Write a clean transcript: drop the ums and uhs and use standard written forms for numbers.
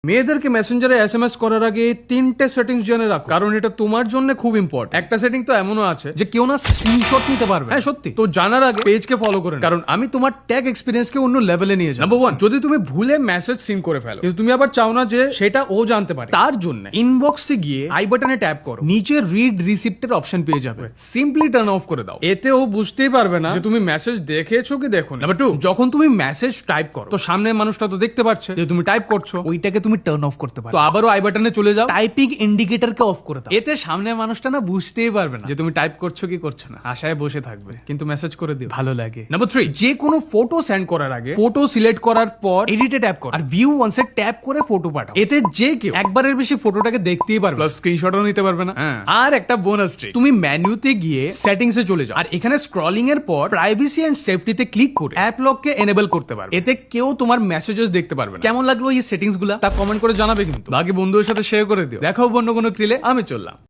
মেয়েদেরকে মেসেঞ্জারে এসএমএস করার আগে তিনটে সেটিংস জেনে রাখো, কারণ এটা তোমার জন্য খুব ইম্পর্টেন্ট। একটা সেটিং তো এমনও আছে যে কেউ না স্ক্রিনশট নিতে পারবে। হ্যাঁ সত্যি। তো জানার আগে পেজকে ফলো করে নাও, কারণ আমি তোমার ট্যাগ এক্সপিরিয়েন্সকে অন্য লেভেলে নিয়ে যাই। নাম্বার 1, যদি তুমি ভুলে মেসেজ সিন করে ফেলো কিন্তু তুমি আবার চাও না যে সেটা ও জানতে পারে, তার জন্য ইনবক্সে গিয়ে আই বাটনে ট্যাপ করো, নিচে রিড রিসিপ্টের অপশন পেয়ে যাবে, সিম্পলি টার্ন অফ করে দাও। এতে ও বুঝতেই পারবে না যে তুমি মেসেজ দেখেছো কি দেখো। নাম্বার 2, যখন তুমি মেসেজ টাইপ করো তো সামনের মানুষটা তো দেখতে পাচ্ছে যে তুমি টাইপ করছো, ওইটাকে তুমি টার্ন অফ করতে পারো। তো আবারও আই বাটনে চলে যাও, টাইপিং ইন্ডিকেটরকে অফ করে দাও। এতে সামনের মানুষটা না বুঝতেই পারবে না যে তুমি টাইপ করছো কি করছো না, আশায় বসে থাকবে কিন্তু মেসেজ করে দিও, ভালো লাগে। নাম্বার 3, যে কোনো ফটো সেন্ড করার আগে ফটো সিলেক্ট করার পর এডিটে ট্যাপ করো আর ভিউ ওয়ান্সে ট্যাপ করে ফটো পাঠাও। এতে যে কেউ একবারের বেশি ফটোটাকে দেখতেই পারবে, প্লাস স্ক্রিনশটও নিতে পারবে না। আর একটা বোনাস ট্রিক, তুমি মেনুতে গিয়ে সেটিংসে চলে যাও আর এখানে স্ক্রলিং এর পর প্রাইভেসি এন্ড সেফটিতে ক্লিক করে অ্যাপ লককে এনেবল করতে পারবে। এতে কেউ তোমার মেসেজেস দেখতে পারবে না। কেমন লাগলো এই সেটিংস গুলা তা কমেন্ট করে জানাবে কিন্তু, বাকি বন্ধুদের সাথে শেয়ার করে দিও। দেখাও অন্য কোনো ট্রিলে, আমি চললাম।